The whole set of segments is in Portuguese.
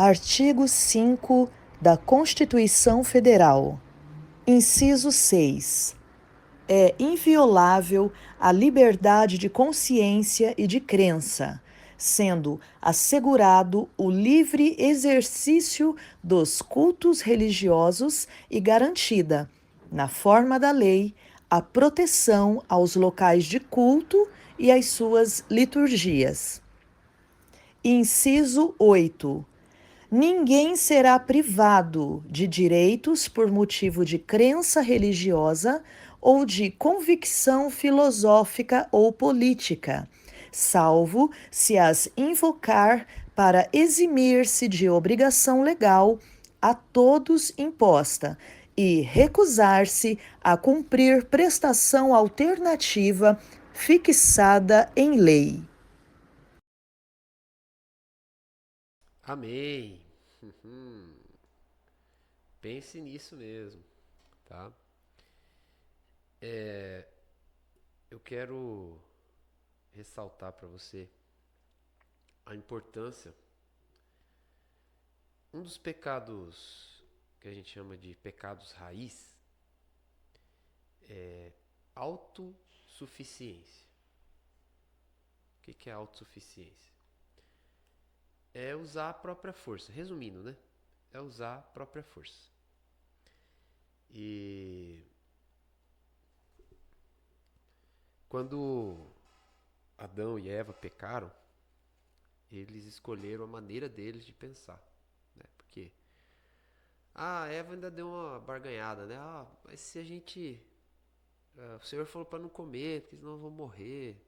Artigo 5 da Constituição Federal. Inciso 6. É inviolável a liberdade de consciência e de crença, sendo assegurado o livre exercício dos cultos religiosos e garantida, na forma da lei, a proteção aos locais de culto e às suas liturgias. Inciso 8. Ninguém será privado de direitos por motivo de crença religiosa ou de convicção filosófica ou política, salvo se as invocar para eximir-se de obrigação legal a todos imposta e recusar-se a cumprir prestação alternativa fixada em lei. Amém. Uhum. Pense nisso mesmo, tá? Eu quero ressaltar para você a importância. Um dos pecados que a gente chama de pecados raiz é autossuficiência. O que é autossuficiência? É usar a própria força. Resumindo, né? É usar a própria força. E quando Adão e Eva pecaram, eles escolheram a maneira deles de pensar, né? Porque a Eva ainda deu uma barganhada, né? Mas se a gente, o Senhor falou para não comer, porque senão vão morrer.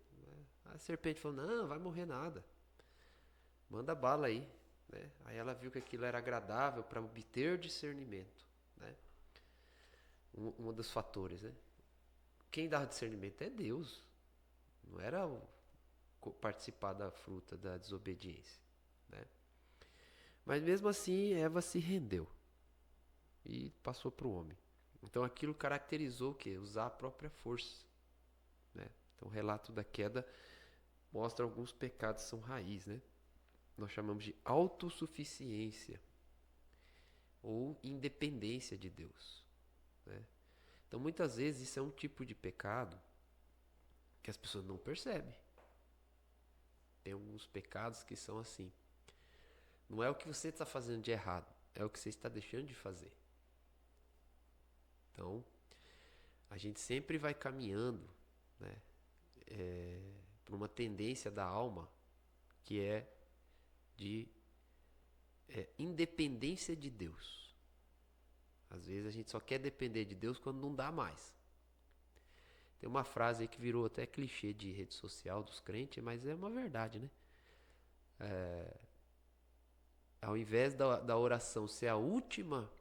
A serpente falou: não, vai morrer nada. Manda bala aí, né? Aí ela viu que aquilo era agradável para obter discernimento, né? Um dos fatores, né? Quem dá discernimento é Deus. Não era participar da fruta da desobediência, né? Mas mesmo assim, Eva se rendeu e passou para o homem. Então aquilo caracterizou o quê? Usar a própria força, né? Então o relato da queda mostra alguns pecados que são raiz, né? Nós chamamos de autossuficiência ou independência de Deus, né? Então muitas vezes isso é um tipo de pecado que as pessoas não percebem. Tem alguns pecados que são assim. Não é o que você está fazendo de errado, é o que você está deixando de fazer. Então, a gente sempre vai caminhando, né, para uma tendência da alma que é de independência de Deus. Às vezes a gente só quer depender de Deus quando não dá mais. Tem uma frase aí que virou até clichê de rede social dos crentes, mas é uma verdade, né? Ao invés da oração ser a última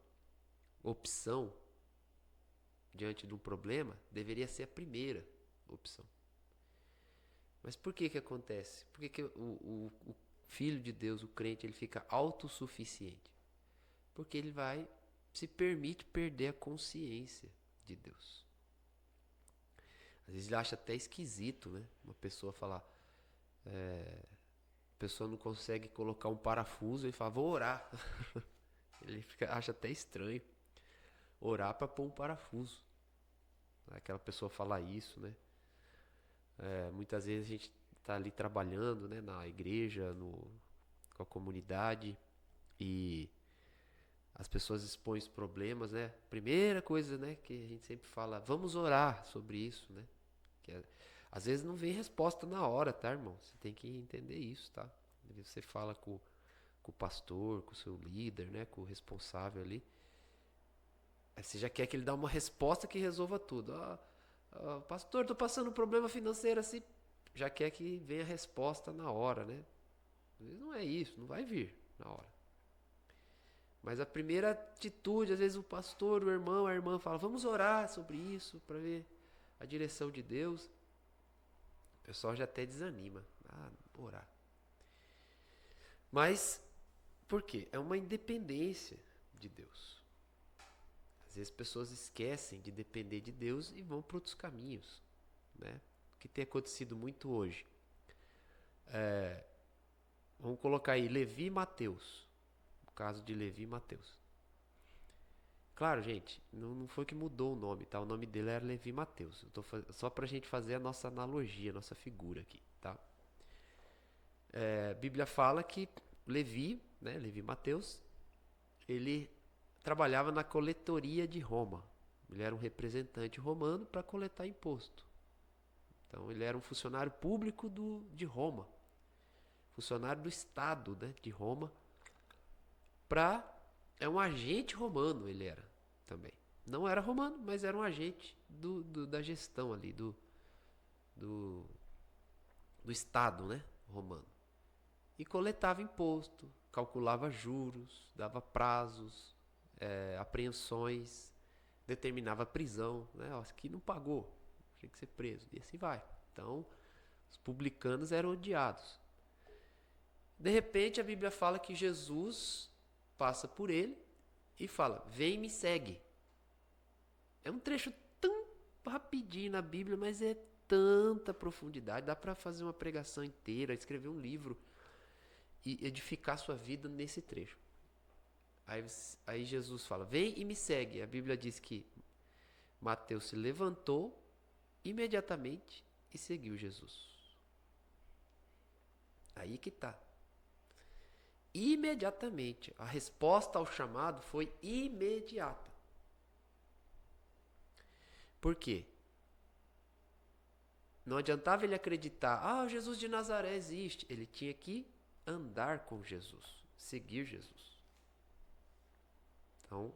opção diante de um problema, deveria ser a primeira opção. Mas por que acontece? Por que o filho de Deus, o crente, ele fica autossuficiente? Porque ele se permite perder a consciência de Deus. Às vezes ele acha até esquisito, né? Uma pessoa falar, a pessoa não consegue colocar um parafuso e fala, vou orar. Ele acha até estranho orar para pôr um parafuso. Aquela pessoa falar isso, né? Muitas vezes a gente está ali trabalhando, né, na igreja, com a comunidade e as pessoas expõem os problemas, né? Primeira coisa, né, que a gente sempre fala, vamos orar sobre isso, né? Às vezes não vem resposta na hora, tá, irmão? Você tem que entender isso, tá? Você fala com o pastor, com o seu líder, né, com o responsável ali. Aí você já quer que ele dê uma resposta que resolva tudo. Pastor, tô passando um problema financeiro assim. Já quer que venha a resposta na hora, né? Às vezes não é isso, não vai vir na hora. Mas a primeira atitude, às vezes o pastor, o irmão, a irmã fala, vamos orar sobre isso para ver a direção de Deus. O pessoal já até desanima. Orar. Mas, por quê? É uma independência de Deus. Às vezes as pessoas esquecem de depender de Deus e vão para outros caminhos, né? O que tem acontecido muito hoje? Vamos colocar aí Levi e Mateus. no caso de Levi e Mateus. Claro, gente, não foi que mudou o nome, tá? O nome dele era Levi Mateus. Só pra gente fazer a nossa analogia, a nossa figura aqui, tá? A Bíblia fala que Levi, né, Levi Mateus, ele trabalhava na coletoria de Roma. Ele era um representante romano para coletar imposto. Então ele era um funcionário público de Roma, funcionário do Estado, né, de Roma, é um agente romano ele era também. Não era romano, mas era um agente da gestão ali, do, do Estado, né, romano. E coletava imposto, calculava juros, dava prazos, apreensões, determinava prisão, né? Ó, aqui não pagou, tem que ser preso, e assim vai. Então, os publicanos eram odiados. De repente, a Bíblia fala que Jesus passa por ele e fala: vem e me segue. É um trecho tão rapidinho na Bíblia, mas é tanta profundidade, dá para fazer uma pregação inteira, escrever um livro e edificar sua vida nesse trecho. Aí Jesus fala: vem e me segue. A Bíblia diz que Mateus se levantou imediatamente e seguiu Jesus. Aí que tá. Imediatamente. A resposta ao chamado foi imediata. Por quê? Não adiantava ele acreditar: ah, o Jesus de Nazaré existe. Ele tinha que andar com Jesus, seguir Jesus. Então,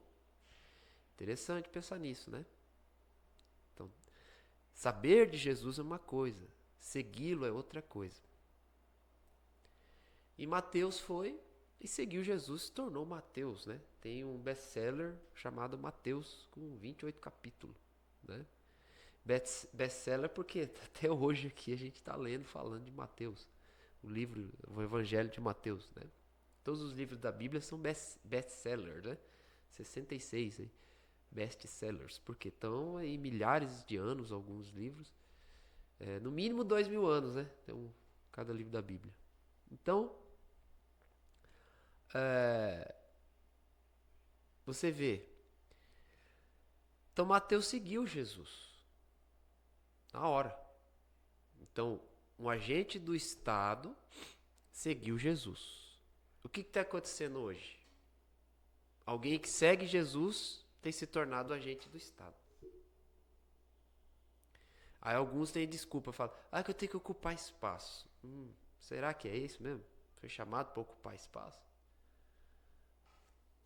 interessante pensar nisso, né? Então, saber de Jesus é uma coisa, segui-lo é outra coisa. E Mateus foi e seguiu Jesus, se tornou Mateus, né? Tem um best-seller chamado Mateus, com 28 capítulos, né? Best-seller porque até hoje aqui a gente está lendo, falando de Mateus. O Evangelho de Mateus, né? Todos os livros da Bíblia são best-sellers, né? 66 aí, best-sellers, porque estão aí milhares de anos alguns livros, no mínimo 2000 anos, né? Tem cada livro da Bíblia. Então, você vê. Então Mateus seguiu Jesus na hora. Então, um agente do Estado seguiu Jesus. O que está acontecendo hoje? Alguém que segue Jesus tem se tornado agente do Estado. Aí alguns têm desculpa, falam: que eu tenho que ocupar espaço. Será que é isso mesmo? Foi chamado para ocupar espaço?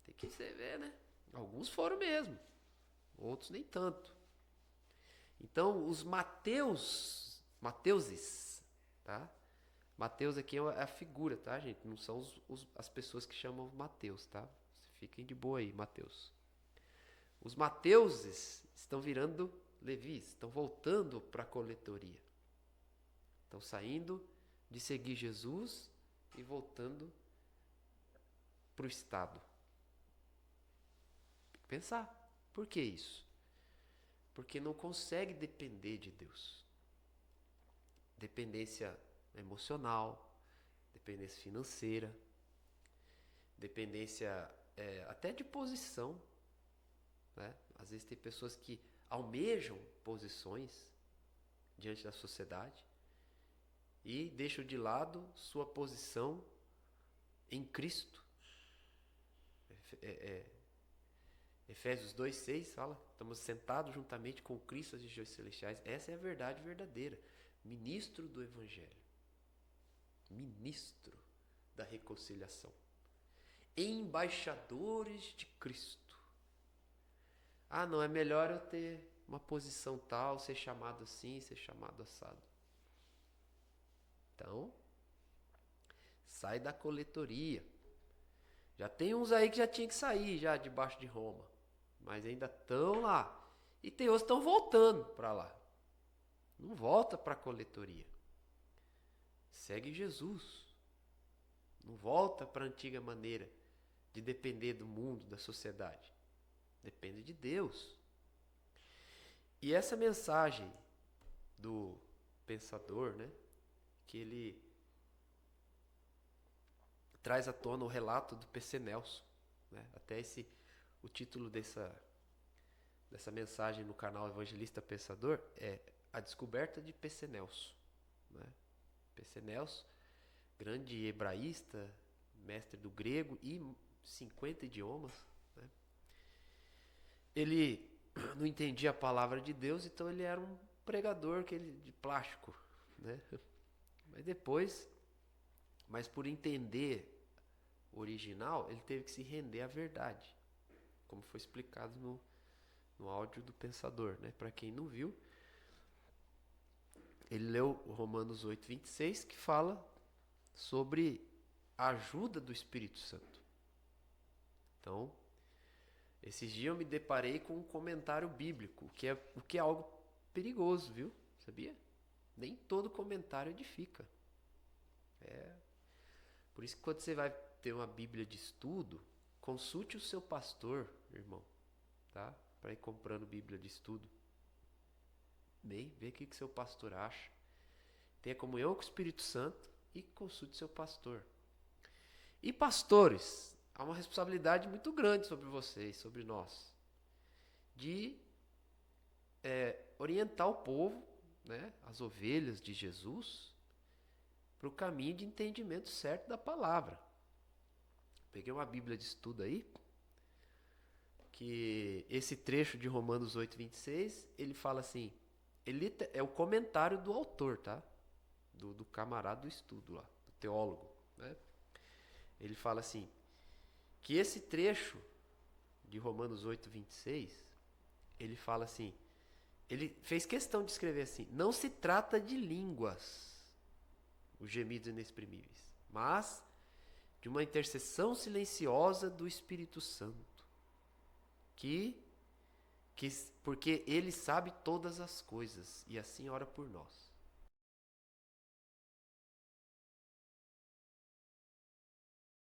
Tem que você ver, né? Alguns foram mesmo, outros nem tanto. Então, os Mateuses, tá? Mateus aqui é a figura, tá, gente? Não são as pessoas que chamam Mateus, tá? Fiquem de boa aí, Mateus. Os Mateuses estão virando Levis, estão voltando para a coletoria. Estão saindo de seguir Jesus e voltando para o Estado. Tem que pensar. Por que isso? Porque não consegue depender de Deus. Dependência emocional, dependência financeira, dependência até de posição, né? Às vezes tem pessoas que almejam posições diante da sociedade e deixam de lado sua posição em Cristo. Efésios 2,6 fala: estamos sentados juntamente com Cristo nas regiões celestiais. Essa é a verdade verdadeira. Ministro do Evangelho. Ministro da reconciliação. Embaixadores de Cristo. Ah, não, é melhor eu ter uma posição tal, ser chamado assim, ser chamado assado. Então, sai da coletoria. Já tem uns aí que já tinha que sair já debaixo de Roma, mas ainda estão lá. E tem outros que estão voltando para lá. Não volta para a coletoria. Segue Jesus. Não volta para a antiga maneira de depender do mundo, da sociedade. Depende de Deus. E essa mensagem do pensador, né, que ele traz à tona o relato do PC Nelson, né? Até o título dessa mensagem no canal Evangelista Pensador é A Descoberta de PC Nelson, né? PC Nelson, grande hebraísta, mestre do grego e 50 idiomas, né? Ele não entendia a palavra de Deus, então ele era um pregador de plástico, né? Mas por entender o original, ele teve que se render à verdade, como foi explicado no áudio do Pensador, né? Para quem não viu, ele leu Romanos 8:26, que fala sobre a ajuda do Espírito Santo. Então, esses dias eu me deparei com um comentário bíblico, o que é algo perigoso, viu? Sabia? Nem todo comentário edifica. Por isso que quando você vai ter uma Bíblia de estudo, consulte o seu pastor, irmão, tá? Para ir comprando Bíblia de estudo. Bem, vê o que seu pastor acha. Tenha comunhão com o Espírito Santo e consulte seu pastor. E pastores, há uma responsabilidade muito grande sobre vocês, sobre nós, de orientar o povo, né, as ovelhas de Jesus, para o caminho de entendimento certo da palavra. Peguei uma Bíblia de estudo aí, que esse trecho de Romanos 8:26, ele fala assim, ele é o comentário do autor, tá? Do camarada do estudo lá, do teólogo, né? Ele fala assim, que esse trecho de Romanos 8:26, ele fala assim, ele fez questão de escrever assim, não se trata de línguas, os gemidos inexprimíveis, mas de uma intercessão silenciosa do Espírito Santo, porque ele sabe todas as coisas e assim ora por nós.